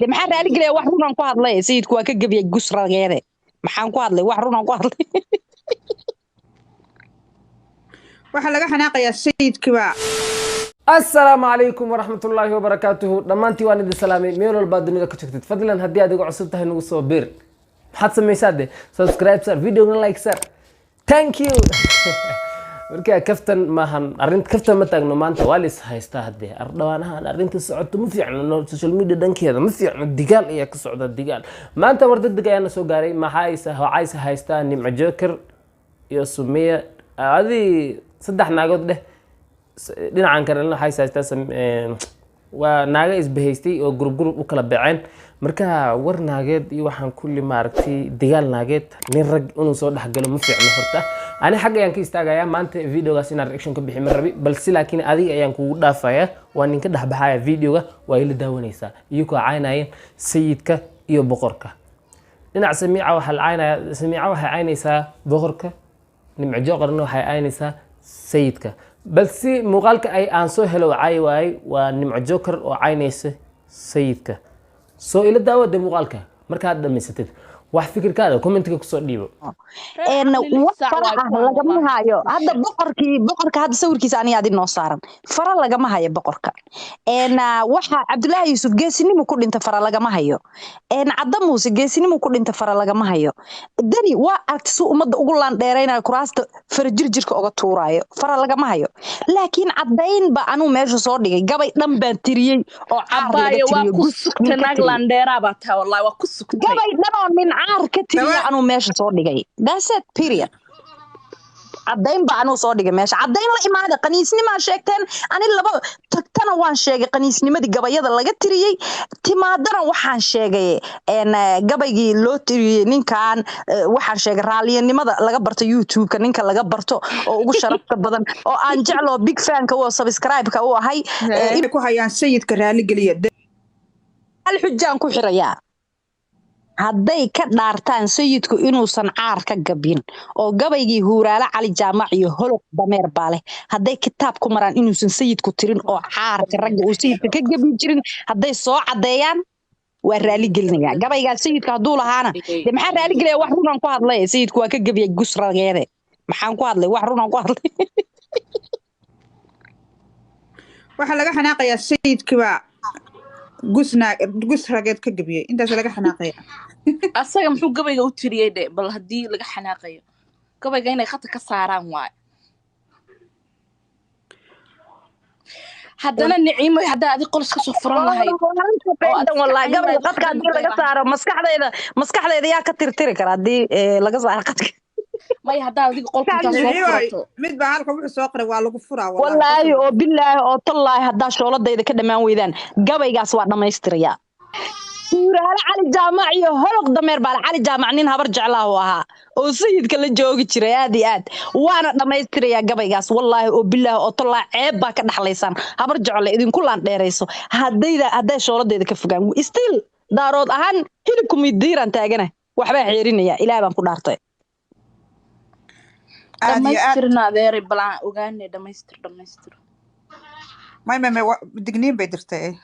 de maxaa raali galay wax runaan ku hadlay sayidku waa ka gabiyay gusrageede maxaan ku hadlay wax runaan ku hadlay waxa laga xanaaqayaa sayidkiba. السلام عليكم ورحمة الله وبركاته دمانتي وانا دي سلامي ميول البادو نيدا كتشكتت فضلا هدي اديقو عصبتها نوغو سو بير محاد سمي سادة سبسكرايب سار فيديو لايك سار تانك يو مركا كفتن ماهن ارنت كفتن متاقنو مانتا واليس هايستا هدي اردوانها ارنت سعودتو مفيعنا نو سوشال ميديا دانكي هذا مفيعنا الدقال ايا كسعود الدقال مانتا ورد الدقايانا سو قاري ما هايسا هو عايسا هايستا نمع جوكر يو سمية هذه صدح ناقود ده dhinacan kale waxay haystaa waa naaga isbahaystay oo group u kala baceen marka war naageed iyo waxaan kulli maaragtay dagaal naageed nin rag inuu soo dhaxgalo ma fiicno horta ani xaq ayaan ka istaagayaa maanta videogaas inaan reaction ka bixin rabi balse laakiin adiga ayaan kugu dhaafaya waa ninka dhaxbaxaya videoga waa ila daawanaysaa iyagoo caynayeen sayidka iyo boqorka dhinac samiica waxa la caynaya samiica waxay caynaysaa boqorka nimco joqorna waxay caynaysaa sayidka بس مقالك أي أنسو هلو عاي واي ونمع جوكر وعينيس سيدك سو إلى دعوة دي مقالك مركا هذا ميستيد واحد فكر كذا كومنتك كسر ديبو إن وفرح لجمع هايو هذا بقرك هذا سوور كيساني هذه النصارى فرح لجمع هاي بقرك إن واحد عبد الله يوسف جاسني مكون أنت فرح لجمع هايو إن عدم موسى جاسني مكون أنت فرح لجمع هايو دني وقت سوق مد أقول لان ديرين الكراست فرجرجر كأغتورايو فرح لجمع هايو لكن عدين بأنو ماشي صادق جابي لم بنتري أو عباية وكسكت نقلان ديرا بتها والله وكسكت جابي لنا من عار كتير أنو ماشي صادق that's it period عدين بأنو صادق ماشي عدين لا إما هذا قنيسني ما شاكتين أنا اللي بقى تكتنا وان شاقي قنيسني ما دي قبايا ذا لقى تريي تمادنا وحان شاقي إن قبايا لو تريي نين كان وحان شاقي راليا نما ذا لقى برتو يوتيوب كان نين كان لقى برتو وقو شرفت بدن أو أنجعلو بيك فان كوا سبسكرايب كوا هاي إنكو هايان سيد كرالي قليا الحجان كو حريا hadday ka dhaartaan sayidku inuusan caar ka gabin oo gabaygii huuraala cali jaamac iyo holoq dameer baale hadday kitaab ku maraan inuusan sayidku tirin oo caarka ragga uu sayidka ka gabin jirin hadday soo cadeeyaan waa raali gelinaya gabayga sayidka haduu lahaana de maxaa raali gelaya wax runaan ku hadlay sayidku waa ka gabiyay gusrageede maxaan ku hadlay wax runaan ku hadlay waxa laga xanaaqayaa sayidkiba gus rageed ka gabiyay intaas laga xanaaqaya asaga muxuu gabayga u tiriyay de bal hadii laga xanaaqayo gabayga inay khata ka saaraan waay haddana niciimo hadaa adi qols ka soo furan lahayd wallahi gabayga qadka hadii laga saaro maskaxdeeda yaa ka tirtiri kara hadii laga saaro qadka ما يهدا ذيك قلت تصفرته مد با halka wuxuu soo qoray waa lagu furaa wallahi oo billahi oo tallahi hada shooladayda ka dhamaan weydaan gabaygaas waa dhameystiraya suuraale cali jaamac iyo holoq dameer baa cali jaamac nin habar jeclaa oo ahaa oo sayidka la joogi jiray aad iyo aad waana dhameystiraya gabaygaas wallahi oo billahi oo tallahi ceeb baa ka dhaxlaysan habar jecel idinku laan dheerayso haday shooladayda ka fogaan still daarood ahaan hilibku midiiran taagana waxba xeerinaya ilaahay baan ku dhaartay dhamaystirna adeeray balan ogaanay dhamaystir ما digniin bay dirtay